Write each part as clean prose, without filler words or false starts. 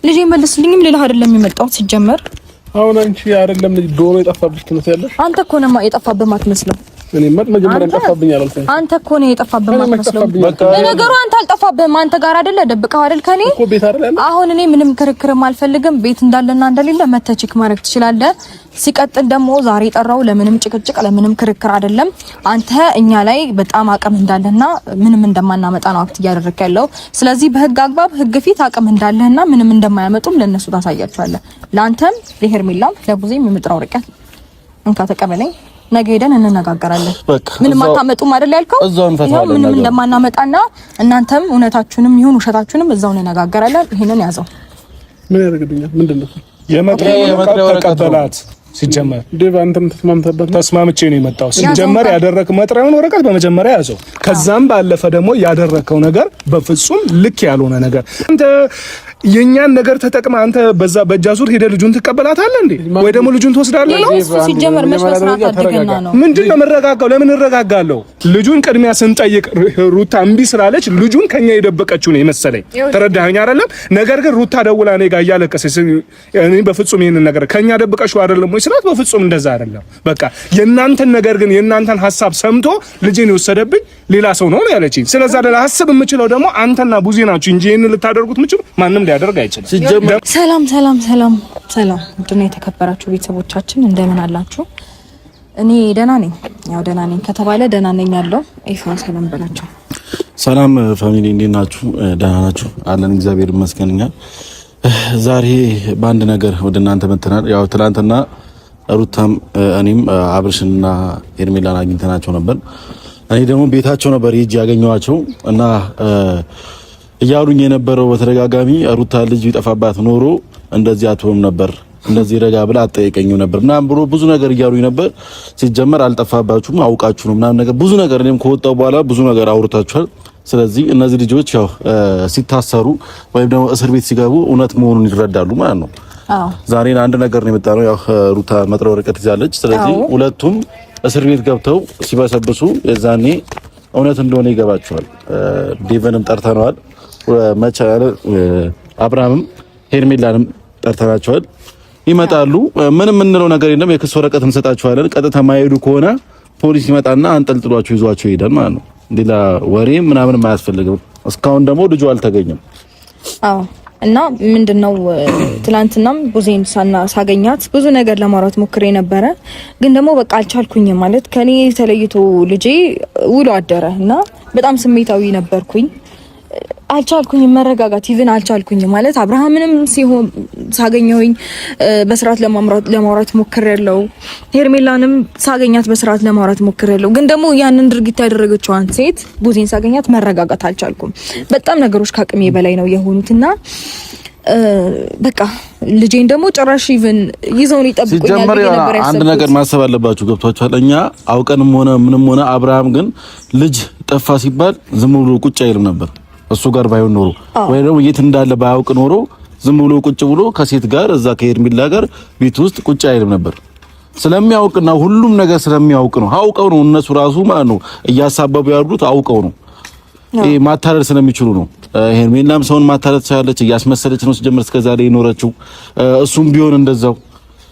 ልጄ መልስልኝም ሌላ አይደለም የመጣው ሲጀመር። አሁን አንቺ አይደለም ዶሮ የጠፋብሽ ትመስያለሽ። አንተ እኮ ነህ የጠፋብህ ማትመስለው። እኔማ መጀመሪያ ጠፋብኝ አላልኩኝ። አንተ እኮ ነው የጠፋብህ ማትመስለው። ለነገሩ አንተ አልጠፋብህም። አንተ ጋር አይደለ ደብቀው አይደል ከኔ እኮ ቤት አይደል። አሁን እኔ ምንም ክርክርም አልፈልግም። ቤት እንዳለና እንደሌለ መተህ ቼክ ማድረግ ትችላለህ። ሲቀጥል ደግሞ ዛሬ ጠራው ለምንም ጭቅጭቅ ለምንም ክርክር አይደለም። አንተ እኛ ላይ በጣም አቅም እንዳለና ምንም እንደማናመጣ ነው አክት እያደረክ ያለው። ስለዚህ በህግ አግባብ ህግ ፊት አቅም እንዳለና ምንም እንደማያመጡም ለነሱ ታሳያቸዋለህ። ላንተም ለሄርሜላም ለቡዜም የምጥራው ርቀት እንካ ተቀበለኝ። ነገ ሄደን እንነጋገራለን። ምንም አታመጡም አይደል ያልከው? ምንም እንደማናመጣና እናንተም እውነታችሁንም ይሁን ውሸታችሁንም እዛው እንነጋገራለን። ይሄንን ያዘው። ምን ያደርግልኛል? ምንድነው የመጥሪያ ወረቀት ሲጀመር ዴቭ አንተም ተስማምቼ ነው የመጣው። ሲጀመር ያደረክ መጥሪያውን ወረቀት በመጀመሪያ ያዘው። ከዛም ባለፈ ደግሞ ያደረከው ነገር በፍጹም ልክ ያልሆነ ነገር አንተ የኛን ነገር ተጠቅማ አንተ በዛ በእጃ ዙር ሄደ ልጁን ትቀበላታለህ እንዴ? ወይ ደግሞ ልጁን ትወስዳለህ ነው? ሲጀመር መስራት አድርገና ነው። ምንድነው መረጋጋው? ለምን እረጋጋለሁ? ልጁን ቅድሚያ ስንጠይቅ ሩታ እምቢ ስላለች ልጁን ከኛ የደበቀችው ነው የመሰለኝ። ተረዳኸኝ አይደለም? ነገር ግን ሩታ ደውላ እኔ ጋር እያለቀሰች እኔ በፍጹም ይሄንን ነገር ከኛ ደብቀሽው አይደለም ወይ ስላት በፍጹም እንደዛ አይደለም። በቃ የናንተን ነገር ግን የናንተን ሐሳብ ሰምቶ ልጄን የወሰደብኝ ሌላ ሰው ነው ያለችኝ። ስለዚህ አይደል ሐሳብ የምችለው ደግሞ አንተና ቡዜ ናችሁ እንጂ ይሄንን ልታደርጉት ምችሉ ማንም ሊያደርግ አይችልም። ሰላም ውድና የተከበራችሁ ቤተሰቦቻችን እንደምን አላችሁ? እኔ ደህና ነኝ። ያው ደህና ነኝ ከተባለ ደህና ነኝ ያለው ኢፋ ሰላም በላችሁ። ሰላም ፋሚሊ እንዴት ናችሁ? ደህና ናችሁ? አለን እግዚአብሔር ይመስገን። ዛሬ በአንድ ነገር ወደ እናንተ መጥተናል። ያው ትላንትና ሩታም እኔም አብርሽና ሄርሜላን አግኝተናቸው ነበር። እኔ ደግሞ ቤታቸው ነበር ሄጄ ያገኘኋቸው እና እያሉኝ የነበረው በተደጋጋሚ ሩታ ልጅ ይጠፋባት ኖሮ እንደዚህ አትሆንም ነበር፣ እንደዚህ ረጋ ብላ አጠይቀኝም ነበር እና ብሎ ብዙ ነገር እያሉኝ ነበር። ሲጀመር አልጠፋባችሁም አውቃችሁ ነው ምናምን ነገር ብዙ ነገር እኔም ከወጣው በኋላ ብዙ ነገር አውርታችኋል። ስለዚህ እነዚህ ልጆች ያው ሲታሰሩ ወይም ደግሞ እስር ቤት ሲገቡ እውነት መሆኑን ይረዳሉ ማለት ነው። ዛሬ አንድ ነገር ነው የመጣነው። ያው ሩታ መጥሪያ ወረቀት ይዛለች። ስለዚህ ሁለቱም እስር ቤት ገብተው ሲበሰብሱ የዛኔ እውነት እንደሆነ ይገባቸዋል። ዴቨንም ጠርተነዋል። መቻል አብርሃምም ሄርሜላንም ጠርተናቸዋል። ይመጣሉ። ምንም የምንለው ነገር የለም። የክስ ወረቀት እንሰጣቸዋለን። ቀጥታ ማይሄዱ ከሆነ ፖሊስ ይመጣና አንጠልጥሏቸው ይዟቸው ይሄዳል ማለት ነው። ሌላ ወሬ ምናምን አያስፈልግም። እስካሁን ደግሞ ልጁ አልተገኘም። እና ምንድነው ትላንትናም ቡዜን ሳገኛት ብዙ ነገር ለማውራት ሞክሬ ነበረ፣ ግን ደግሞ በቃ አልቻልኩኝም። ማለት ከኔ ተለይቶ ልጄ ውሎ አደረ እና በጣም ስሜታዊ ነበርኩኝ። አልቻልኩኝም መረጋጋት ኢቭን አልቻልኩኝም። ማለት አብርሃምንም ሲሆን ሳገኘውኝ በስርዓት ለማውራት ሞክሬያለሁ። ሄርሜላንም ሳገኛት በስርዓት ለማውራት ሞክሬያለሁ። ግን ደግሞ ያንን ድርጊት ያደረገችው አንተ ሴት ቡዜን ሳገኛት መረጋጋት አልቻልኩም። በጣም ነገሮች ከአቅሜ በላይ ነው የሆኑትና በቃ ልጄን ደግሞ ጭራሽ ኢቭን ይዘውን ይጠብቁኛል ነበር ያሰብኩት። አንድ ነገር ማሰብ አለባችሁ። ገብቷችኋል? እኛ አውቀንም ሆነ ምንም ሆነ አብርሃም ግን ልጅ ጠፋ ሲባል ዝም ብሎ ቁጭ አይልም ነበር። እሱ ጋር ባይሆን ኖሮ ወይ ደግሞ የት እንዳለ ባያውቅ ኖሮ ዝም ብሎ ቁጭ ብሎ ከሴት ጋር እዛ ከሄርሜላ ጋር ቤት ውስጥ ቁጭ አይልም ነበር። ስለሚያውቅና ሁሉም ነገር ስለሚያውቅ ነው። አውቀው ነው እነሱ ራሱ ማለት ነው እያሳበቡ ያሉት አውቀው ነው። ማታለል ስለሚችሉ ነው። ሄርሜላም ሰውን ማታለል ትችላለች፣ እያስመሰለች ነው ሲጀምር እስከዛሬ የኖረችው። እሱም ቢሆን እንደዛው።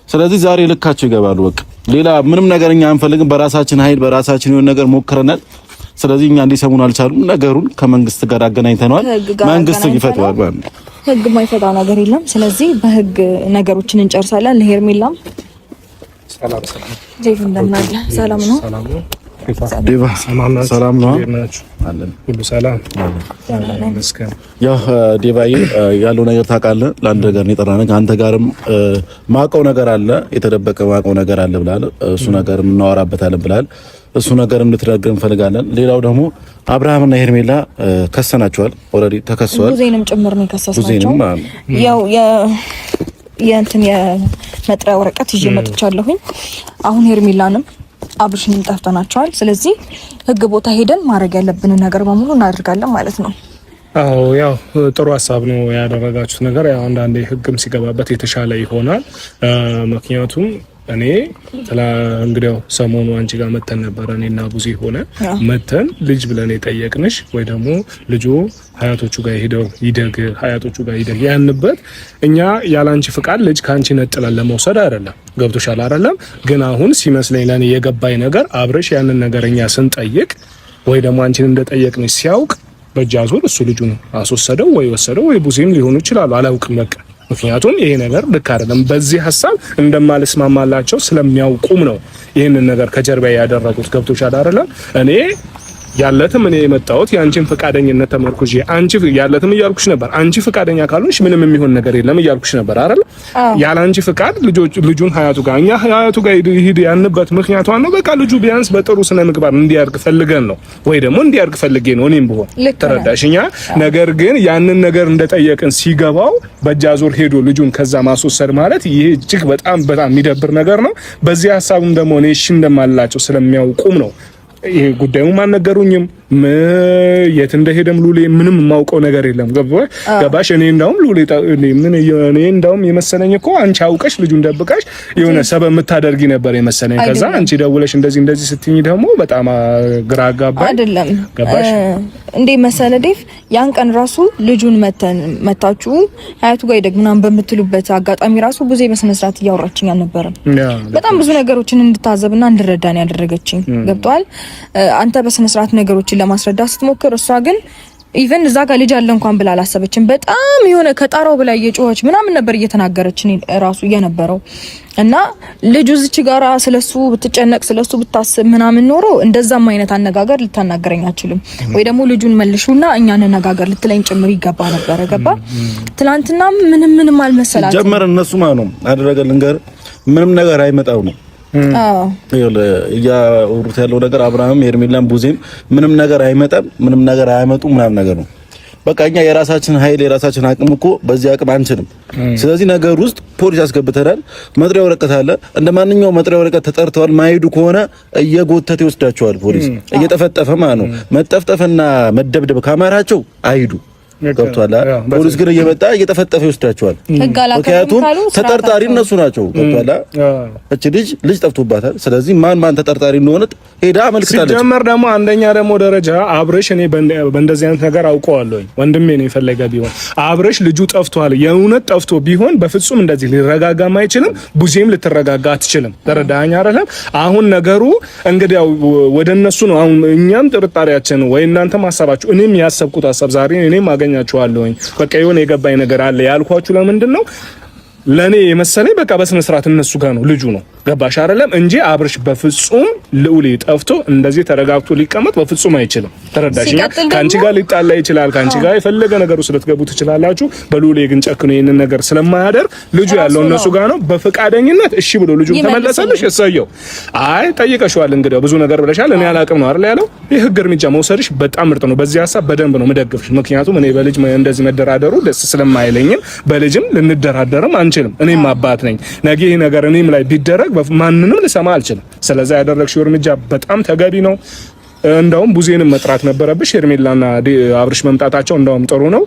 ስለዚህ ዛሬ ልካቸው ይገባሉ። በቃ ሌላ ምንም ነገር እኛ አንፈልግም። በራሳችን ኃይል በራሳችን የሆነ ነገር ሞክረናል። ስለዚህ እኛ እንዲሰሙን አልቻሉም። ነገሩን ከመንግስት ጋር አገናኝተናል። መንግስት ይፈታዋል ማለት ነው። ህግ የማይፈታ ነገር የለም። ስለዚህ በህግ ነገሮችን እንጨርሳለን። ለሄርሜላም ሰላም ዴቭ እንደምናለ ሰላም ነው። ዴቫ ሰላም ነው አለን ሁሉ ሰላም መስከረም። ያው ዴቫዬ ያለው ነገር ታውቃለህ። ለአንድ ነገር ነው የጠራነህ። አንተ ጋርም ማውቀው ነገር አለ፣ የተደበቀ ማውቀው ነገር አለ ብለሃል። እሱ ነገር እናወራበታለን ብለሃል። እሱ ነገር እንድትነግረን እንፈልጋለን። ሌላው ደግሞ አብርሃምና ሄርሜላ ከሰናቸዋል። ኦልሬዲ ተከሰዋል። ቡዜንም ጭምር ነው ከሰሳቸው። ያው የእንትን የመጥሪያ ወረቀት ይዤ መጥቻለሁኝ። አሁን ሄርሜላንም አብርሽንም ጠርተናቸዋል። ስለዚህ ህግ ቦታ ሄደን ማድረግ ያለብንን ነገር በሙሉ እናደርጋለን ማለት ነው። አዎ ያው ጥሩ ሀሳብ ነው ያደረጋችሁት ነገር። ያው አንዳንዴ ህግም ሲገባበት የተሻለ ይሆናል። ምክንያቱም እኔ እንግዲህ ሰሞኑ አንቺ ጋር መተን ነበር እኔና ቡዜ ሆነ መተን ልጅ ብለን የጠየቅንሽ ወይ ደግሞ ልጁ ሀያቶቹ ጋር ይደግ ሀያቶቹ ጋር ይደግ ያንበት እኛ ያላንቺ ፍቃድ ልጅ ካንቺ ነጥለን ለመውሰድ አይደለም። ገብቶሻል አይደለም? ግን አሁን ሲመስለኝ ለኔ የገባኝ ነገር አብረሽ ያንን ነገርኛ ስንጠይቅ ወይ ደግሞ አንቺን እንደጠየቅንሽ ሲያውቅ በጃዙር እሱ ልጁን አስወሰደው ወይ ወሰደው ወይ ቡዜም ሊሆኑ ይችላል አላውቅም በቃ ምክንያቱም ይሄ ነገር ልክ አይደለም። በዚህ ሐሳብ እንደማልስማማላቸው ስለሚያውቁም ነው ይሄንን ነገር ከጀርባ ያደረጉት። ገብቶሻል አይደለም? እኔ ያለትም እኔ የመጣሁት ያንቺን ፍቃደኝነት ተመርኩዤ አንቺ ያለትም እያልኩሽ ነበር። አንቺ ፍቃደኛ ካልሆንሽ ምንም የሚሆን ነገር የለም እያልኩሽ ነበር አይደል? ያለ አንቺ ፍቃድ ልጁን ሀያቱ ጋር እኛ ሀያቱ ጋር ይሄድ ያንበት ምክንያቱ ነው። በቃ ልጁ ቢያንስ በጥሩ ስነ ምግባር እንዲያድግ ፈልገን ነው ወይ ደግሞ እንዲያድግ ፈልጌ ነው እኔም ብሆን ተረዳሽኛ። ነገር ግን ያንን ነገር እንደጠየቅን ሲገባው በጃዞር ሄዶ ልጁን ከዛ ማስወሰድ ማለት ይሄ እጅግ በጣም የሚደብር ነገር ነው። በዚህ ሐሳቡም ደግሞ እኔ እሺ እንደማላቸው ስለሚያውቁም ነው ይሄ ጉዳዩም አልነገሩኝም። የት እንደሄደም ሉሌ ምንም የማውቀው ነገር የለም። ገባሽ? እኔ እንዳውም ሉሌ እኔ እንዳውም የመሰለኝ እኮ አንቺ አውቀሽ ልጁን ደብቀሽ የሆነ ሰበብ የምታደርጊ ነበር የመሰለኝ። ከዛ አንቺ ደውለሽ እንደዚህ ስትይኝ ደግሞ በጣም ግራ አጋባኝ። አይደለም ገባሽ እንዴ መሰለ ዴቭ፣ ያን ቀን ራሱ ልጁን መታችሁ ሀያቱ ጋር ይደግ ምናምን በምትሉበት አጋጣሚ ራሱ ብዙ በስነ ስርዓት እያወራችኝ አልነበረም። በጣም ብዙ ነገሮችን እንድታዘብና እንድረዳን ያደረገችኝ ገብቷል። አንተ በስነ ስርዓት ነገሮችን ለማስረዳት ስትሞክር እሷ ግን ኢቨን እዛ ጋር ልጅ አለ እንኳን ብላ አላሰበችም። በጣም የሆነ ከጣራው በላይ እየጮኸች ምናምን ነበር እየተናገረችኝ ራሱ እየነበረው እና ልጁ እዚች ጋራ ስለሱ ብትጨነቅ ስለሱ ብታስብ ምናምን ኖሮ እንደዛም አይነት አነጋገር ልታናገረኝ አችልም ወይ ደግሞ ልጁን መልሹና እኛ እንነጋገር ልትለኝ ጭምር ይገባ ነበር። ገባ? ትናንትና ምንም አልመሰላችም። ጀመረ እነሱ ማለት ነው አደረገልን ጋር ምንም ነገር አይመጣው ነው ያወሩት ያለው ነገር አብርሃም ሄርሜላም ቡዜም ምንም ነገር አይመጣም፣ ምንም ነገር አያመጡም ምናምን ነገር ነው። በቃ እኛ የራሳችን ኃይል የራሳችን አቅም እኮ በዚህ አቅም አንችልም። ስለዚህ ነገር ውስጥ ፖሊስ አስገብተናል። መጥሪያ ወረቀት አለ። እንደማንኛውም መጥሪያ ወረቀት ተጠርተዋል። ማይሄዱ ከሆነ እየጎተተ ይወስዳቸዋል። ፖሊስ እየጠፈጠፈ ማለት ነው። መጠፍጠፍና መደብደብ ካማራቸው አይሄዱ ገብቷል። ፖሊስ ግን እየመጣ እየተፈጠፈ ይወስዳቸዋል። ምክንያቱም ተጠርጣሪ እነሱ ናቸው። ገብቷል። እቺ ልጅ ጠፍቶባታል። ስለዚህ ማን ተጠርጣሪ እንደሆነ ሄዳ አመልክታለች። ሲጀመር ደግሞ አንደኛ ደግሞ ደረጃ አብረሽ እኔ በእንደዚህ አይነት ነገር አውቀዋለሁ። ወንድሜ ነው የፈለገ ቢሆን አብረሽ ልጁ ጠፍቷል የእውነት ጠፍቶ ቢሆን በፍጹም እንደዚህ ሊረጋጋም አይችልም። ቡዜም ልትረጋጋ አትችልም። ተረዳኸኝ አይደለም? አሁን ነገሩ እንግዲህ ወደ እነሱ ነው። አሁን እኛም ጥርጣሬያችን ወይ እናንተ ማሰባችሁ እኔም ያሰብኩት ሐሳብ ዛሬ እኔም አገኛችኋለሁኝ በቃ የሆነ የገባኝ ነገር አለ ያልኳችሁ ለምንድን ነው ለኔ የመሰለኝ በቃ በስነ ስርዓት እነሱ ጋር ነው ልጁ ነው ገባሽ አይደለም እንጂ አብርሽ በፍጹም ልዑል ጠፍቶ እንደዚህ ተረጋግቶ ሊቀመጥ በፍጹም አይችልም። ተረዳሽኛ? ካንቺ ጋር ሊጣላ ይችላል። ካንቺ ጋር የፈለገ ነገር ውስጥ ልትገቡ ትችላላችሁ። በልዑል ግን ጨክኖ ይሄንን ነገር ስለማያደርግ ልጁ ያለው እነሱ ጋር ነው። በፍቃደኝነት እሺ ብሎ ልጁ ተመለሰልሽ እሰየው። አይ ጠይቀሽዋል እንግዲህ ብዙ ነገር ብለሻል። እኔ አላቅም ነው አይደል ያለው። የህግ እርምጃ መውሰድሽ በጣም ምርጥ ነው። በዚህ ሐሳብ በደንብ ነው መደገፍሽ። ምክንያቱም እኔ በልጅ እንደዚህ መደራደሩ ደስ ስለማይለኝም በልጅም ልንደራደርም አንችልም። እኔም አባት ነኝ። ነገ ይሄ ነገር እኔም ላይ ቢደረግ ማንንም ልሰማ አልችልም። ስለዚህ ያደረግሽው እርምጃ በጣም ተገቢ ነው። እንደውም ቡዜንም መጥራት ነበረብሽ። ሄርሜላና አብርሽ መምጣታቸው እንደውም ጥሩ ነው።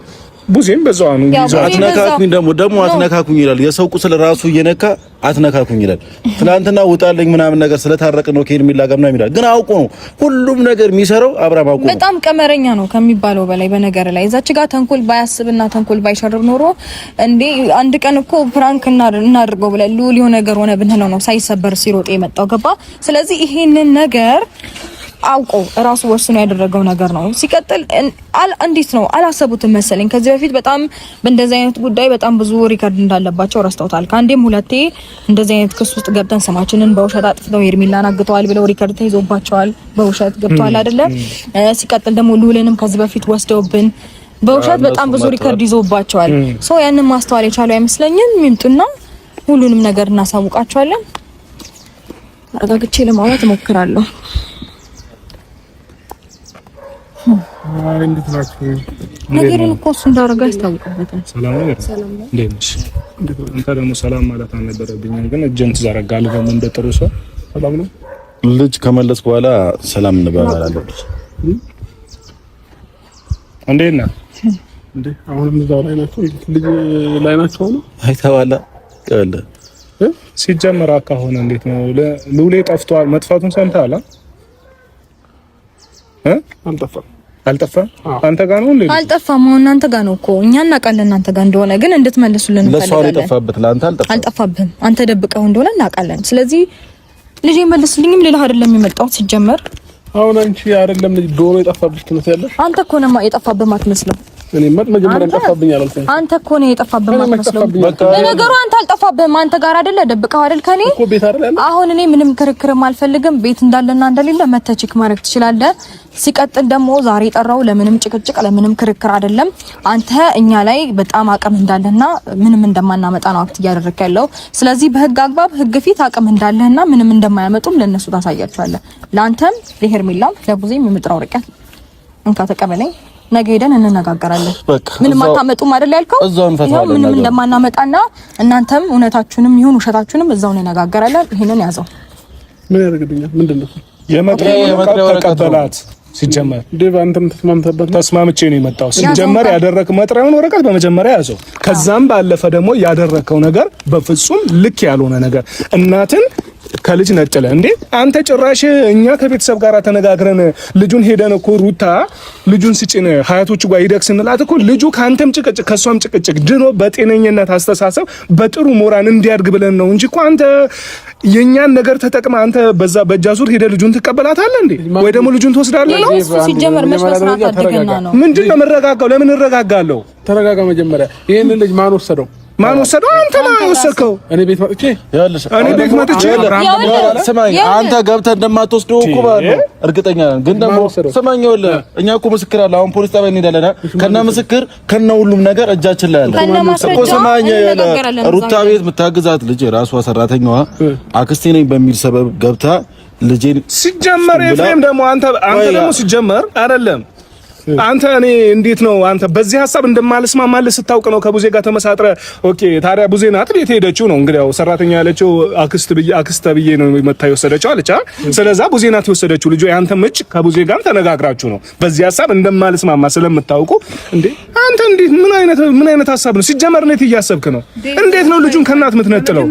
ቡዜም በዛው ነው አትነካኩኝ ደግሞ አትነካኩኝ ይላል። የሰው ቁስል ራሱ እየነካ አትነካኩኝ ይላል። ትናንትና ውጣልኝ ምናምን ነገር ስለታረቀ ነው ከሄርሜላ ጋር ምናምን ይላል። ግን አውቆ ነው ሁሉም ነገር የሚሰራው አብርሃም አውቆ ነው። በጣም ቀመረኛ ነው ከሚባለው በላይ በነገር ላይ እዛች ጋር ተንኮል ባያስብና ተንኮል ባይሸርብ ኖሮ እንዴ አንድ ቀን እኮ ፕራንክ እናድርገው ብለን ልዑል የሆነ ነገር ሆነ ብንለው ነው ሳይሰበር ሲሮጥ የመጣው ገባ። ስለዚህ ይሄንን ነገር አውቆ ራሱ ወስኖ ያደረገው ነገር ነው። ሲቀጥል እንዴት ነው አላሰቡትም መሰለኝ። ከዚህ በፊት በጣም በእንደዚህ አይነት ጉዳይ በጣም ብዙ ሪከርድ እንዳለባቸው ረስተውታል። ከአንዴም ሁለቴ እንደዚህ አይነት ክስ ውስጥ ገብተን ስማችንን በውሸት አጥፍተው ሄርሜላን አግተዋል ብለው ሪከርድ ተይዞባቸዋል። በውሸት ገብተዋል አይደለም። ሲቀጥል ደግሞ ልዑልንም ከዚህ በፊት ወስደውብን በውሸት በጣም ብዙ ሪከርድ ይዞባቸዋል። ሶ ያንን ማስተዋል የቻሉ አይመስለኝም። ይምጡና ሁሉንም ነገር እናሳውቃቸዋለን። አረጋግቼ ለማውራት እሞክራለሁ። እንዴት ናችሁ? ነገርን እኮ እሱ እንዳደረገ ያስታውቅበታል። ሰላም ነው። እንዴት ነሽ? አንተ ደግሞ ሰላም ማለት አልነበረብኝም፣ ግን እጅን ትዘረጋለህ ደግሞ እንደ ጥሩ ሰው። ሰላም ነው። ልጅ ከመለስኩ በኋላ ሰላም እንባባላለን። እንዴት ነህ? እንዴ አሁንም እዛው ላይ ናቸው። ልጅ ላይ ናቸው ነው። አይተዋላ ቀለ ሲጀመር አካሆነ እንዴት ነው ሉሌ ጠፍቷል? መጥፋቱን ሰምተሃል? አልጠፋም። አንተ ጋር ነው እንዴ? አልጠፋም። እናንተ ጋር ነው እኮ እኛ እናውቃለን እናንተ ጋር እንደሆነ፣ ግን እንድትመልሱልን እንፈልጋለን። ለሷ የጠፋበት ለአንተ አልጠፋብህም። አንተ ደብቀው እንደሆነ እናውቃለን። ስለዚህ ልጄ መልስልኝም ሌላ አይደለም የመጣሁት ሲጀመር። አሁን አንቺ አይደለም ልጅ ዶሮ የጠፋብሽ ትመስያለሽ። አንተ እኮ ነው የጠፋብህ ማትመስለው። እኔ መጀመሪያ ጠፋብኝ አላልኩም። አንተ እኮ ነው የጠፋብህ ማትመስለው። ለነገሩ አንተ አልጠፋብህም። አንተ ጋር አይደለ ደብቀው አይደል ከኔ እኮ ቤት አይደል። አሁን እኔ ምንም ክርክርም አልፈልግም። ቤት እንዳለና እንደሌለ መተህ ቼክ ማድረግ ትችላለህ። ሲቀጥል ደግሞ ዛሬ ጠራው ለምንም ጭቅጭቅ ለምንም ክርክር አይደለም። አንተ እኛ ላይ በጣም አቅም እንዳለና ምንም እንደማናመጣ ነው አክት እያደረክ ያለው። ስለዚህ በህግ አግባብ ህግ ፊት አቅም እንዳለና ምንም እንደማያመጡም ለነሱ ታሳያቸዋለህ። ላንተም ለሄርሜላም ለቡዜም የምጥራው ርቀት እንካ ተቀበለኝ። ነገ ሄደን እንነጋገራለን። ምንም አታመጡም አይደል ያልከው? ምንም እንደማናመጣና እናንተም እውነታችሁንም ይሁን ውሸታችሁንም እዛው እንነጋገራለን። ይሄንን ያዘው። ምን ያደርግልኛል? ምንድነው የመጥሪያው ተቀበላት። ሲጀመር ዴቭ አንተም ተስማምቼ ነው የመጣው። ሲጀመር ያደረክ መጥሪያውን ወረቀት በመጀመሪያ ያዘው። ከዛም ባለፈ ደግሞ ያደረከው ነገር በፍጹም ልክ ያልሆነ ነገር እናትን ከልጅ ነጥለ እንዴ አንተ ጭራሽ እኛ ከቤተሰብ ጋር ተነጋግረን ልጁን ሄደን እኮ ሩታ ልጁን ስጭን ሀያቶቹ ጋር ይደክስንላት እኮ ልጁ ካንተም ጭቅጭቅ ከሷም ጭቅጭቅ ድኖ በጤነኝነት አስተሳሰብ በጥሩ ሞራን እንዲያድግ ብለን ነው እንጂ እኮ አንተ የኛን ነገር ተጠቅማ አንተ በዛ በእጃዙር ሄደ ልጁን ትቀበላታለህ እንዴ ወይ ደግሞ ልጁን ትወስዳለህ ነው? ሲጀመር መስመስራት አድርገና ነው። ምንድነው የምረጋጋው? ለምን እረጋጋለሁ? ተረጋጋ መጀመሪያ። ይሄን ልጅ ማን ወሰደው? ማን ወሰደው? አንተ ማን ወሰድከው? እኔ ቤት መጥቼ ስማኝ፣ አንተ ገብተህ እንደማትወስደው እኮ ባለው እርግጠኛ ነኝ። ግን ደግሞ ስማኝ፣ ይኸውልህ እኛ እኮ ምስክር አለ። አሁን ፖሊስ ጣቢያ እንሄዳለን ከነ ምስክር ከነ ሁሉም ነገር እጃችን ላይ አለ እኮ። ስማኝ፣ ሩታ ቤት የምታግዛት ልጅ የራሷ ሰራተኛዋ አክስቴ ነኝ በሚል ሰበብ ገብታ ልጄን ሲጀመር ኤፍሬም ደግሞ አንተ ደግሞ ሲጀመር አይደለም አንተ እኔ እንዴት ነው አንተ በዚህ ሐሳብ እንደማልስማማልህ ስታውቅ ነው ከቡዜ ጋር ተመሳጥረ። ኦኬ ታዲያ ቡዜ ናት ቤት ሄደችው ነው እንግዲህ ያው ሰራተኛ ያለችው አክስት ብዬ ነው መታየው ወሰደችው አለች። ስለዛ ቡዜ ናት የወሰደችው ልጅ ያንተ ምጭ ከቡዜ ጋር ተነጋግራችሁ ነው በዚህ ሐሳብ እንደማልስማማ ስለምታውቁ እንዴ አንተ እንዴት ምን አይነት ሐሳብ ነው ሲጀመር? እንዴት እያሰብክ ነው? እንዴት ነው ልጁን ከናት የምትነጥለው?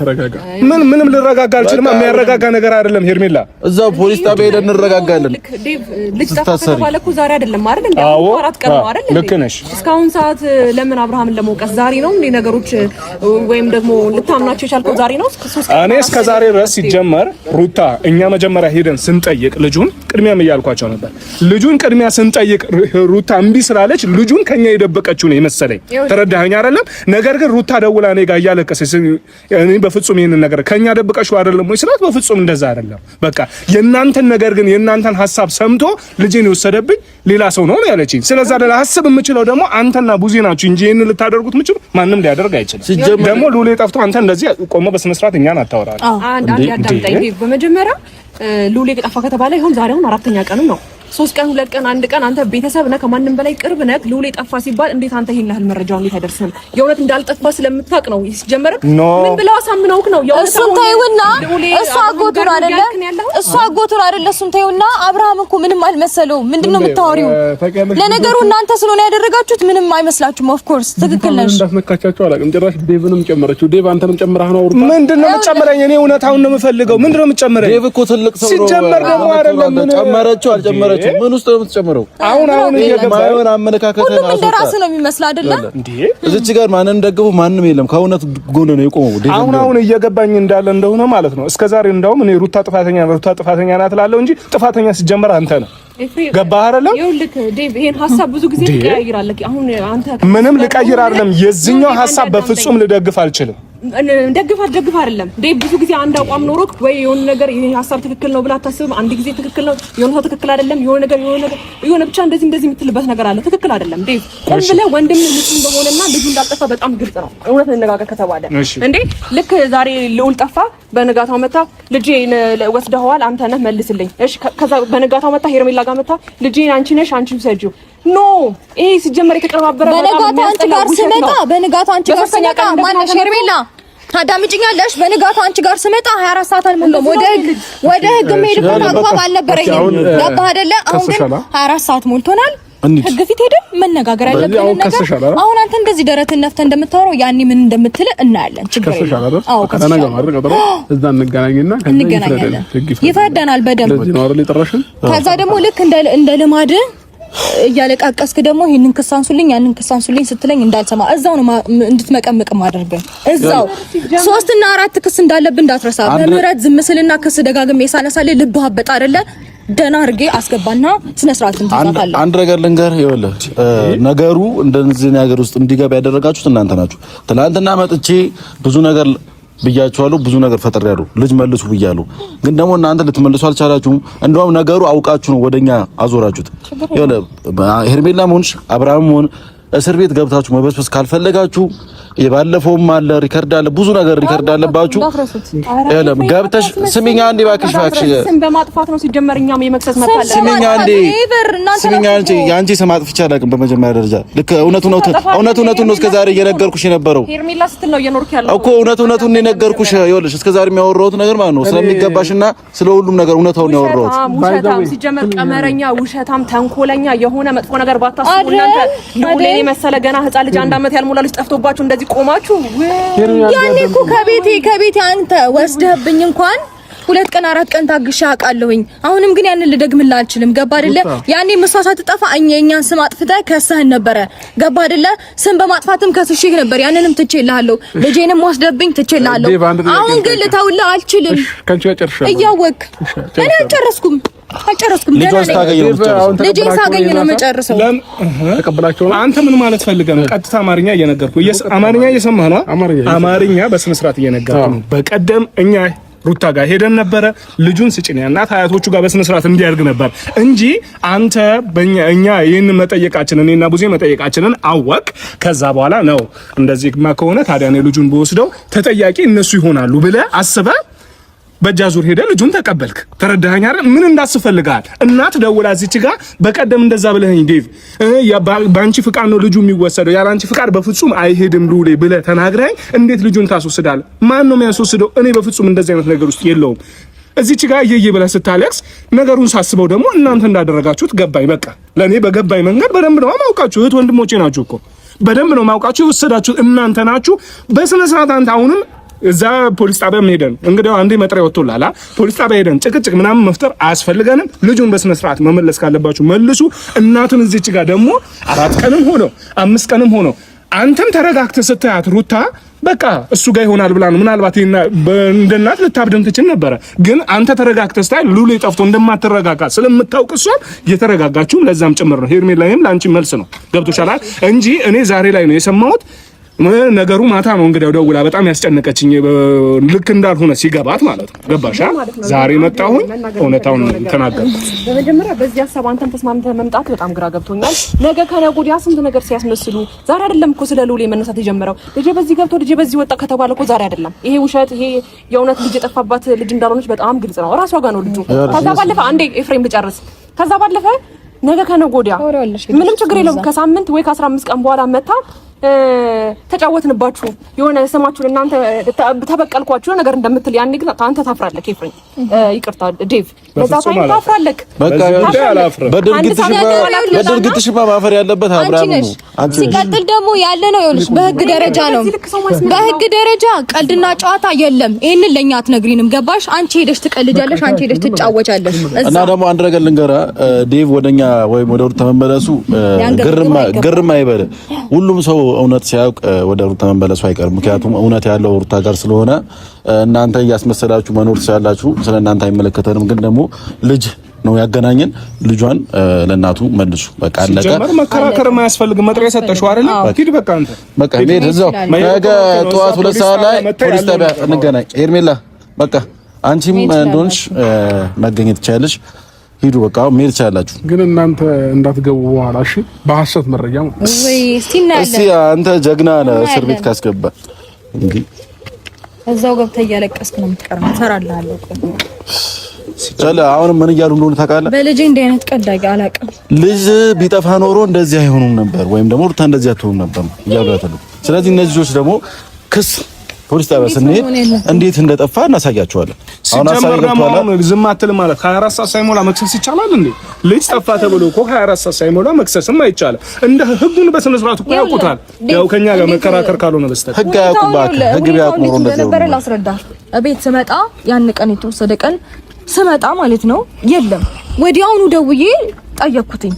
ተረጋጋ። ምንም ልረጋጋ አልችልም። የሚያረጋጋ ነገር አይደለም ሄርሜላ። እዛው ፖሊስ ጣቢያ ሄደን እንረጋጋለን። ልጅ ተፈተባለ ዛሬ አይደለም አይደል? እንዴ አራት ቀን ነው አይደል? ልክ ነሽ። እስካሁን ሰዓት ለምን አብርሃምን ለመውቀስ ዛሬ ነው እንዴ ነገሮች ወይም ደግሞ ልታምናቸው የቻልከው ዛሬ ነው? እኔ እስከ ዛሬ ድረስ ሲጀመር ሩታ እኛ መጀመሪያ ሄደን ስንጠይቅ ልጁን ቅድሚያም እያልኳቸው ነበር። ልጁን ቅድሚያ ስንጠይቅ ሩታ እምቢ ስላለች ልጁን ከኛ የደበቀችው ነው የመሰለኝ። ተረዳኸኝ አይደለም? ነገር ግን ሩታ ደውላ እኔ ጋር እያለቀሰች እኔ በፍጹም ይሄንን ነገር ከኛ ደብቀሽው አይደለም ወይ ስላት በፍጹም እንደዛ አይደለም። በቃ የእናንተን ነገር ግን የእናንተን ሐሳብ ሰምቶ ልጄን የወሰደብኝ ሌላ ሰው ነው ያለችኝ። ስለዚህ አይደል ሐሳብ የምችለው ደግሞ አንተና ቡዜ ናችሁ እንጂ ይሄን ልታደርጉት የምችሉ ማንም ሊያደርግ አይችልም። ደግሞ ሉሌ ጠፍቶ አንተ እንደዚህ ቆመ በስነ ስርዓት እኛን አታወራለህ። አንድ ያዳምጠኝ። በመጀመሪያ ሉሌ ጠፋ ከተባለ ይሁን ዛሬ አሁን አራተኛ ቀኑ ነው። 3 ቀን 2 ቀን 1 ቀን አንተ ቤተሰብ ነህ፣ ከማንም በላይ ቅርብ ነህ። ሉሌ ጠፋ ሲባል እንዴት አንተ ይሄን ያህል መረጃው እንዴት አይደርስም? የእውነት እንዳልጠፋ ስለምታውቅ ነው ሲጀመር። ምን ብለው አሳምነውክ ነው? እሱን ተይውና እሱ አጎቱን አይደለ እሱን ተይውና አብርሃም እኮ ምንም አልመሰለውም። ምንድነው የምታወሪው? ለነገሩ እናንተ ስለሆነ ያደረጋችሁት ምንም አይመስላችሁም። ኦፍ ኮርስ ትክክል ነሽ። እንዳስነካቻችሁ አላውቅም። ጭራሽ ዴቭንም ጨመረችው። ዴቭ አንተንም ጨምራህ ነው አውርታ። ምንድነው የምትጨምረኝ? እኔ እውነታውን ነው የምፈልገው። ምንድነው የምትጨምረኝ? ዴቭ እኮ ትልቅ ሰው ነው። ሲጀመር ደግሞ አይደለም ምን ጨመረችው አልጨመረችው ምን ውስጥ ነው የምትጨምረው? አሁን የማይሆን አመለካከት ነው። ሁሉም እንደራስ ነው የሚመስል አይደለ እንዴ? እዚች ጋር ማንንም ደግፎ ማንም የለም። ከእውነት ጎን ነው የቆመው። አሁን እየገባኝ እንዳለ እንደሆነ ማለት ነው። እስከዛሬ እንደውም እኔ ሩታ ጥፋተኛ ናት እላለሁ እንጂ ጥፋተኛ ሲጀመር አንተ ነው። ገባህ አይደለም? ይኸውልህ ዴቭ ይሄን ሐሳብ ብዙ ጊዜ ትቀያይራለህ። አሁን አንተ ምንም ልቀይር አይደለም። የዚህኛው ሐሳብ በፍጹም ልደግፍ አልችልም። ደግፍ አይደለም ዴቭ። ብዙ ጊዜ አንድ አቋም ኖሮክ ወይ የሆነ ነገር ይሄ ሐሳብ ትክክል ነው ብላ አታስብም። አንድ ጊዜ ትክክል ነው፣ የሆነ ሰው ትክክል አይደለም፣ የሆነ ብቻ እንደዚህ የምትልበት ነገር አለ። ትክክል አይደለም ዴቭ። ቆም ብለህ ወንድም ልጅ እንደሆነና ልጁ እንዳጠፋ በጣም ግልጽ ነው። እውነት እንነጋገር ከተባለ እንዴ ልክ ዛሬ ልዑል ጠፋ፣ በነጋታው መታ ልጄን ወስደኸዋል አንተ ነህ መልስልኝ። እሺ ከዛ በነጋታው መታ ሄርሜላ ጋር መታ ልጄን አንቺ ነሽ አንቺ ውሰጂው። ኖ ይሄ ሲጀመር የተቀረባበረ በነጋታው አንቺ ጋር ስመጣ ማነሽ ሄርሜላ ታዳምጪኛለሽ? በንጋታው አንቺ ጋር ስመጣ 24 ሰዓት አልሞላም። ወደ ህግ መሄድበት አግባብ አልነበረኝም። ገባህ አይደለ? አሁን ግን 24 ሰዓት ሞልቶናል። ህግ ፊት ሄደን መነጋገር ያለብን ነገር አሁን አንተ እንደዚህ ደረትን ነፍተህ እንደምታወራው ያኔ ምን እንደምትል እናያለን። ችግር የለም። አዎ እዛ እንገናኝና ይፈርደናል በደንብ። ከዛ ደግሞ ልክ እንደ ልማድ እያለቃቀስክ ደግሞ ይሄንን ክሳንሱልኝ ያንን ክሳንሱልኝ ስትለኝ እንዳልሰማ እዛው ነው እንድትመቀመቅ ማድረግ። እዛው 3 እና 4 ክስ እንዳለብን እንዳትረሳ። በምህረት ዝም ስልና ክስ ደጋግሜ ሳነሳልህ ልብህ አበጣ አይደለ? ደና አድርጌ አስገባና ስነ ስርዓት እንተዛታለን። አንድ ነገር ልንገር፣ ይኸውልህ ነገሩ እንደዚህ ነገር ውስጥ እንዲገባ ያደረጋችሁት እናንተ ናችሁ። ትናንትና መጥቼ ብዙ ነገር ብያችኋለሁ፣ ብዙ ነገር ፈጥሬያለሁ። ልጅ መልሱ ብያለሁ፣ ግን ደግሞ እናንተ ልትመልሱ አልቻላችሁም። እንደውም ነገሩ አውቃችሁ ነው ወደኛ አዞራችሁት። ይኸውልህ ሄርሜላም ሆንሽ አብርሃምም ሆን እስር ቤት ገብታችሁ መበስበስ ካልፈለጋችሁ የባለፈውም አለ ሪከርድ አለ፣ ብዙ ነገር ሪከርድ አለባችሁ። አይደለም ገብተሽ ስሚኝ አንዴ እባክሽ ስም በማጥፋት ነው ሲጀመር። እኛም የመክሰስ መብት አለ። ስሚኝ አንዴ ያንቺ ስም አጥፍቼ አላውቅም። በመጀመሪያ ደረጃ ልክ እውነቱን ነው እስከዛሬ እየነገርኩሽ የነበረው ሄርሜላ ስትል ነው እየኖርክ ያለው እኮ እውነቱን ነው የነገርኩሽ። ይኸውልሽ እስከዛሬ የሚያወራሁት ነገር ማለት ነው ስለሚገባሽና ስለ ሁሉም ነገር እውነታውን ያወራሁት። ውሸታም ሲጀመር ቀመረኛ፣ ውሸታም፣ ተንኮለኛ የሆነ መጥፎ ነገር ባታስቡ እናንተ ልዑል መሰለ ገና ህፃን ልጅ 1 አመት ያልሞላ ልጅ ጠፍቶባችሁ እንደዚህ ቆማችሁ ያኔ እኮ ከቤቴ አንተ ወስደህብኝ እንኳን 2 ቀን 4 ቀን ታግሻ አውቃለሁኝ። አሁንም ግን ያንን ልደግምልህ አልችልም። ገባ አይደለ? ያኔ መስዋዕት ሳትጠፋ እኛን ስም አጥፍተህ ከሰህን ነበረ። ገባ አይደለ? ስም በማጥፋትም ከስሽህ ነበር። ያንንም ትቼልሃለሁ። ልጄንም ወስደህብኝ ትቼልሃለሁ። አሁን ግን ልተውልህ አልችልም። እያወቅህ እኔ አልጨረስኩም። ልጄን ሳገኝ ነው የምጨርሰው። አንተ ምን ማለት ፈልገህ ነው? ቀጥታ አማርኛ እየነገርኩህ አማርኛ እየሰማህ ነው። አማርኛ በስነ ስርዓት እየነገርኩህ ነው። በቀደም እኛ ሩታ ጋር ሄደን ነበረ። ልጁን ስጭኝ እናት አያቶቹ ጋር በስነ ስርዓት እንዲያድግ ነበር እንጂ አንተ እኛ ይሄን መጠየቃችንን እኔና ቡዜ መጠየቃችንን አወቅ። ከዛ በኋላ ነው እንደዚህማ ከሆነ ታዲያ እኔ ልጁን በወስደው ተጠያቂ እነሱ ይሆናሉ ብለህ አስበህ በእጃ ዙር ሄደ ልጁን ተቀበልክ። ተረዳኸኝ አይደል? ምን እንዳስፈልጋል እናት ደውላ እዚች ጋር በቀደም እንደዛ ብለኸኝ ዴቭ ባንቺ ፍቃድ ነው ልጁ የሚወሰደው፣ ያላንቺ ፍቃድ በፍጹም አይሄድም ሉሌ ብለህ ተናግረኸኝ እንዴት ልጁን ታስወስዳለህ? ማን ነው የሚያስወስደው? እኔ በፍጹም እንደዚህ አይነት ነገር ውስጥ የለውም። እዚች ጋር እየየ ብለህ ስታለቅስ ነገሩን ሳስበው ደግሞ እናንተ እንዳደረጋችሁት ገባኝ። በቃ ለኔ በገባኝ መንገድ በደንብ ነው ማውቃችሁ። እህት ወንድሞቼ ናችሁ እኮ በደንብ ነው ማውቃችሁ። የወሰዳችሁት እናንተ ናችሁ በስነ ስርዓት። አንተ አሁንም እዛ ፖሊስ ጣቢያ ሄደን እንግዲህ አንዴ መጥሪያ ወጥቶላል። ፖሊስ ጣቢያ ሄደን ጭቅጭቅ ምናምን መፍጠር አያስፈልገንም። ልጁን በስነ ስርዓት መመለስ ካለባችሁ መልሱ። እናቱን እዚች ጋር ደግሞ 4 ቀንም ሆኖ 5 ቀንም ሆኖ አንተም ተረጋግተህ ስታያት ሩታ በቃ እሱ ጋር ይሆናል ብላ ነው ምናልባት እንደ እናት ልታብደም ትችል ነበረ። ግን አንተ ተረጋግተህ ስታይ ሉሌ ጠፍቶ እንደማትረጋጋ ስለምታውቅ እሷም የተረጋጋችሁም ለዛም ጭምር ነው። ሄርሜላዬም ለአንቺ መልስ ነው። ገብቶሻል እንጂ እኔ ዛሬ ላይ ነው የሰማሁት። ነገሩ ማታ ነው እንግዲህ ደውላ በጣም ያስጨነቀችኝ ልክ እንዳልሆነ ሲገባት ማለት ነው። ገባሻ? ዛሬ መጣሁኝ እውነታውን ተናገርኩ። በመጀመሪያ በዚህ ሀሳብ አንተም ተስማምተህ መምጣት በጣም ግራ ገብቶኛል። ነገ ከነገ ወዲያ ስንት ነገር ሲያስመስሉ ዛሬ አይደለም እኮ ስለ ሉሌ መነሳት የጀመረው። ልጄ በዚህ ገብቶ ልጄ በዚህ ወጣ ከተባለ እኮ ዛሬ አይደለም። ይሄ ውሸት፣ ይሄ የእውነት ልጅ የጠፋባት ልጅ እንዳልሆነች በጣም ግልጽ ነው። ራሷ ጋር ነው ልጁ። ከዛ ባለፈ አንዴ ኤፍሬም ልጨርስ። ከዛ ባለፈ ነገ ከነገ ወዲያ ምንም ችግር የለውም። ከሳምንት ወይ ከ15 ቀን በኋላ መታ ተጫወትንባችሁ የሆነ ስማችሁን እናንተ ተበቀልኳችሁ ነገር እንደምትል ያኔ ግን አንተ ታፍራለህ። ኤፍሬም ይቅርታ ዴቭ ለዛ ታይም ታፍራለህ። በቃ በድርጊትሽ ማፈር ያለበት አብርሃም ነው። ሲቀጥል ደግሞ ያለ ነው ይኸውልሽ፣ በህግ ደረጃ ነው። በህግ ደረጃ ቀልድና ጨዋታ የለም። ይሄንን ለኛ አትነግሪንም። ገባሽ? አንቺ ሄደሽ ትቀልጃለሽ፣ አንቺ ሄደሽ ትጫወቻለሽ። እና ደግሞ አንድ ነገር ልንገራ ዴቭ ወደኛ ወይም ወደ ሩታ መመለሱ ግርማ አይበል። ሁሉም ሰው እውነት ሲያውቅ ወደ ሩታ መመለሱ አይቀርም። ምክንያቱም እውነት ያለው ሩታ ጋር ስለሆነ እናንተ እያስመሰላችሁ መኖር ትችላላችሁ። ስለናንተ አይመለከተንም። ግን ደግሞ ልጅ ነው ያገናኘን። ልጇን ለእናቱ መልሱ። በቃ አለቀ። ጀመር መከራከር የማያስፈልግ መጥሪያ ሰጠሽው አይደል? ሂድ በቃ አንተ በቃ ሄድ እዛው ነገ ጠዋት 2 ሰዓት ላይ ፖሊስ ጣቢያ እንገናኝ። ሄርሜላ በቃ አንቺም እንደሆንሽ መገኘት ትችያለሽ። ሂዱ በቃ መሄድ ትችላላችሁ። ግን እናንተ እንዳትገቡ በኋላ እሺ፣ በሐሰት መረጃ ወይ እስቲ አንተ ጀግና ነህ። እስር ቤት ካስገባ እንዴ እዛው ገብተህ እያለቀስክ ነው የምትቀረው። እሰራልሃለሁ እኮ ሲቻለ አሁን ምን እያሉ እንደሆነ ታውቃለህ? በልጄ እንደ አይነት ቀልድ አላውቅም። ልጅ ቢጠፋ ኖሮ እንደዚህ አይሆኑም ነበር፣ ወይም ደግሞ ሩታ እንደዚህ አትሆንም ነበር እያሉ ያተሉ። ስለዚህ እነዚህ ልጆች ደግሞ ክስ ፖሊስ ጣቢያ ስንሄድ እንዴት እንደጠፋ እናሳያቸዋለን። አሁን አሳይቷል። ዝም አትልም ማለት 24 ሰዓት ሳይሞላ መክሰስ ይቻላል እንዴ? ልጅ ጠፋ ተብሎ እኮ 24 ሰዓት ሳይሞላ መክሰስም አይቻልም። እንደ ህጉን በስነ ስርዓቱ እኮ ያውቁታል። ያው ከኛ ጋር መከራከር ካልሆነ በስተቀር ህግ ያውቁም። ህግ ቢያውቁ ኖሮ ነበር። ላስረዳ። እቤት ስመጣ ያን ቀን የተወሰደ ቀን ስመጣ ማለት ነው የለም። ወዲያውኑ ደውዬ ጠየቅኩትኝ።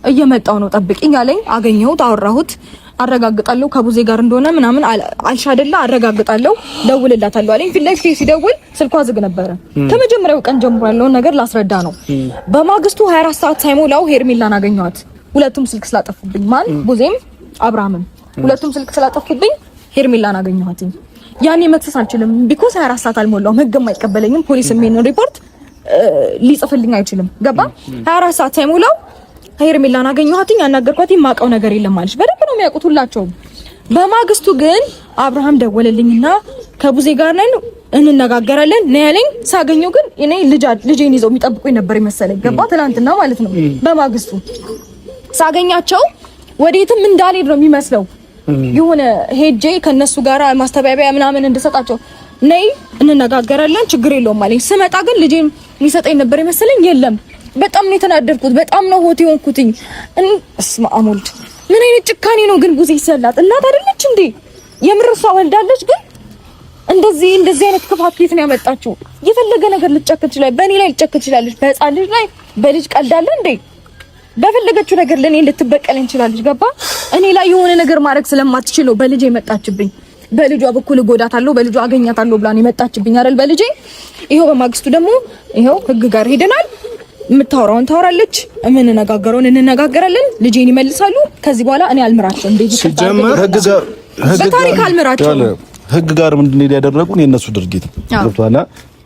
እየመጣው ነው ጠብቂኝ አለኝ። አገኘሁት፣ አወራሁት፣ አረጋግጣለሁ ከቡዜ ጋር እንደሆነ ምናምን አልሻ አይደለ አረጋግጣለሁ፣ ደውልላታለሁ አለኝ። ፊት ለፊት ሲደውል ስልኳ ዝግ ነበረ። ከመጀመሪያው ቀን ጀምሮ ያለውን ነገር ላስረዳ ነው። በማግስቱ 24 ሰዓት ሳይሞላው ሄርሜላን አገኘኋት። ሁለቱም ስልክ ስላጠፉብኝ፣ ማን ቡዜም አብርሃምም ሁለቱም ስልክ ስላጠፉብኝ ሄርሜላን አገኘኋት። ያኔ መክሰስ አልችልም፣ ቢኮዝ 24 ሰዓት አልሞላውም። ህግም አይቀበለኝም። ፖሊስ የሚሄን ሪፖርት ሊጽፍልኝ አይችልም። ገባ? 24 ሰዓት ሳይሞላው ሄርሜላን አገኘኋት፣ ያናገርኳት፣ የማውቀው ነገር የለም አለች። በደንብ ነው የሚያውቁት ሁላቸውም። በማግስቱ ግን አብርሃም ደወለልኝና ከቡዜ ጋር ነን እንነጋገራለን ነው ያለኝ። ሳገኘው ግን እኔ ልጄን ይዘው የሚጠብቁኝ ነበር ይመስለኝ። ገባ? ትናንትና ማለት ነው። በማግስቱ ሳገኛቸው ወዴትም እንዳልሄድ ነው የሚመስለው። የሆነ ሄጄ ከነሱ ጋር ማስተባበያ ምናምን እንድሰጣቸው ነይ እንነጋገራለን ችግር የለውም አለኝ። ስመጣ ግን ልጄን የሚሰጠኝ ነበር ይመስለኝ። የለም። በጣም ነው የተናደድኩት። በጣም ነው ሆቴ ሆንኩትኝ። እስማ አሞልድ ምን አይነት ጭካኔ ነው ግን? ቡዜ ይሰላት እናት አይደለች እንዴ? የምርሷ ወልዳለች። ግን እንደዚህ አይነት ክፋት ከየት ነው ያመጣችው? የፈለገ ነገር ልትጨክል ይችላል። በእኔ ላይ ልትጨክል ይችላል። በህፃን ልጅ ላይ በልጅ ቀልዳለ እንዴ? በፈለገችው ነገር ለኔ ልትበቀል እንችላለች። ገባ? እኔ ላይ የሆነ ነገር ማድረግ ስለማትችል ነው በልጅ የመጣችብኝ። በልጇ በኩል ጎዳታለሁ፣ በልጇ አገኛታለሁ ብላ ነው የመጣችብኝ አይደል? በልጄ ይሄው። በማግስቱ ደግሞ ይሄው ህግ ጋር ሄደናል። የምታወራውን ታወራለች፣ የምንነጋገረውን እንነጋገራለን። ልጄን ይመልሳሉ። ከዚህ በኋላ እኔ አልምራቸውም። ሲጀመር በታሪክ አልምራቸውም። ህግ ጋር ምንድነው ያደረጉን? የነሱ ድርጊት ገብቷላ።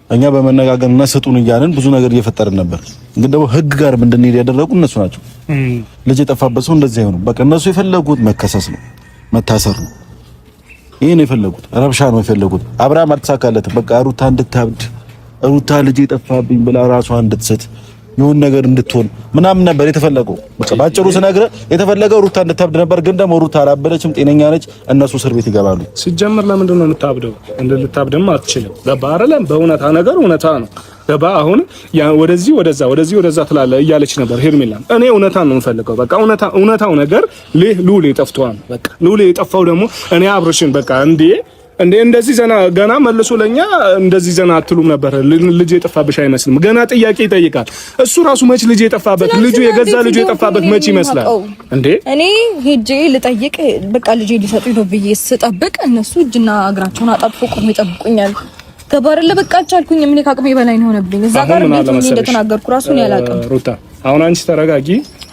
እኛ በመነጋገርና ስጡን እያልን ብዙ ነገር እየፈጠርን ነበር። ግን ደግሞ ህግ ጋር ምንድነው ያደረጉን? እነሱ ናቸው። ልጅ የጠፋበት ሰው እንደዚህ አይሆንም። በቃ እነሱ የፈለጉት መከሰስ ነው፣ መታሰር ነው። ይሄን የፈለጉት ረብሻ ነው የፈለጉት። አብርሃም አልተሳካለትም። በቃ ሩታ እንድታብድ፣ ሩታ ልጅ የጠፋብኝ ብላ ራሷን እንድትስት የሆነ ነገር እንድትሆን ምናምን ነበር የተፈለገው። በቃ ባጭሩ ስነግርህ የተፈለገው ሩታ እንድታብድ ነበር። ግን ደግሞ ሩታ አላበደችም፣ ጤነኛ ነች። እነሱ እስር ቤት ይገባሉ። ሲጀመር ለምንድን ነው የምታብደው? እንድታብድም አትችልም። ገባ አይደለም? በእውነታ ነገር እውነታ ነው። ገባ? አሁን ወደዚህ ወደዛ ትላለህ እያለች ነበር ሄርሜላ። እኔ እውነታን ነው የምፈልገው። በቃ እውነታው ነገር ሉሌ ጠፍቷል። በቃ ሉሌ የጠፋው ደግሞ እኔ አብርሽን በቃ እንደዚህ ዘና ገና መልሶ ለኛ እንደዚህ ዘና አትሉም ነበር። ልጅ የጠፋብሽ አይመስልም። ገና ጥያቄ ይጠይቃል እሱ ራሱ። መች ልጅ የጠፋበት ልጁ የገዛ ልጁ የጠፋበት መች ይመስላል እንዴ? እኔ ሄጄ ልጠይቅ በቃ ልጄ ሊሰጡኝ ነው ብዬ ስጠብቅ እነሱ እጅና እግራቸውን አጣጥፎ ቆሞ ይጠብቁኛል። ገባረለ በቃ አልቻልኩኝም። እኔ ከአቅሜ በላይ ነው ሆነብኝ። እዛ ጋር እንዴት ነው እንደተናገርኩ ራሱን ያላቀም። ሩታ አሁን አንቺ ተረጋጊ።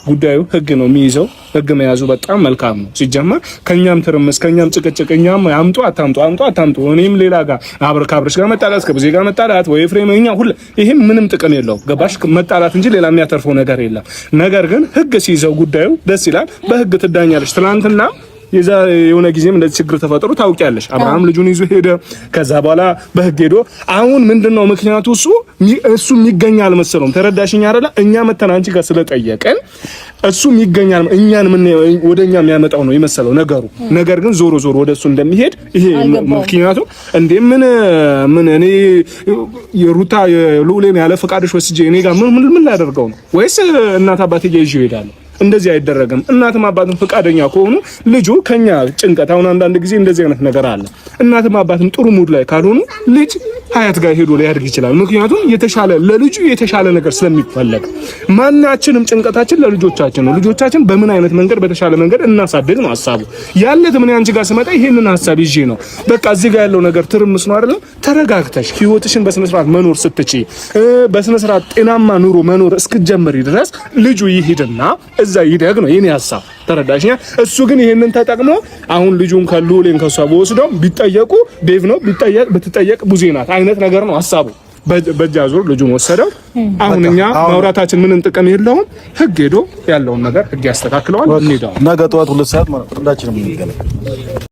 ጉዳዩ ህግ ነው የሚይዘው። ህግ መያዙ በጣም መልካም ነው። ሲጀመር ከኛም ትርምስ ከኛም ጭቅጭቅ እኛም አምጡ እኔም ሌላ ጋር ከአብርሽ ጋር መጣላት ከቡዜ ጋር መጣላት ወይ ፍሬም እኛ ሁሉ ይሄም ምንም ጥቅም የለው። ገባሽ? መጣላት እንጂ ሌላ የሚያተርፈው ነገር የለም። ነገር ግን ህግ ሲይዘው ጉዳዩ ደስ ይላል። በህግ ትዳኛለሽ። ትናንትና የሆነ ጊዜም እንደዚህ ችግር ተፈጥሮ ታውቂያለሽ። አብርሃም ልጁን ይዞ ሄደ። ከዛ በኋላ በህግ ሄዶ አሁን ምንድነው ምክንያቱ? እሱ ይገኛል መሰለውም። ተረዳሽኝ አይደለ? እኛ መተን አንቺ ጋር ስለጠየቀን እሱ ይገኛል እኛን ወደኛ የሚያመጣው ነው የመሰለው ነገሩ። ነገር ግን ዞሮ ወደሱ እንደሚሄድ ይሄ ምክንያቱ እንዴ ምን እኔ የሩታ የሉሌን ያለ ፈቃድሽ ወስጄ እኔ ጋር ምን ላደርገው ነው? ወይስ እናት አባቴ ጋር ይዤ እሄዳለሁ? እንደዚህ አይደረግም። እናትም አባትም ፈቃደኛ ከሆኑ ልጁ ከኛ ጭንቀት አሁን አንዳንድ ጊዜ እንደዚህ አይነት ነገር አለ። እናትም አባትም ጥሩ ሙድ ላይ ካልሆኑ ልጅ ሀያት ጋር ሄዶ ሊያድግ ይችላል። ምክንያቱም ለልጁ የተሻለ ነገር ስለሚፈለግ ማናችንም ጭንቀታችን ለልጆቻችን ነው። ልጆቻችን በምን አይነት መንገድ በተሻለ መንገድ እናሳድግ ነው ሀሳቡ ያለት። ምን አንቺ ጋር ስመጣ ይሄንን ሀሳብ ይዤ ነው። በቃ እዚህ ጋር ያለው ነገር ትርምስ ነው አይደል? ተረጋግተሽ ህይወትሽን በስነ ስርዓት መኖር ስትችይ በስነ ስርዓት ጤናማ ኑሮ መኖር እስክትጀምሪ ድረስ ልጁ ይሄድና እዛ ይደግ ነው የኔ ሀሳብ። ተረዳሽኛ? እሱ ግን ይሄንን ተጠቅሞ አሁን ልጁን ከሉሌን ከሷ ወስደው ቢጠየቁ ዴቭ ነው ብትጠየቅ ቡዜ ናት አይነት ነገር ነው ሀሳቡ። በእጃ ዙር ልጁን ወሰደው። አሁን እኛ ማውራታችን ምንም ጥቅም የለውም። ህግ ሄዶ ያለውን ነገር ህግ ያስተካክለዋል። እንሄዳለን። ነገ ጠዋት 2 ሰዓት ማለት ነው።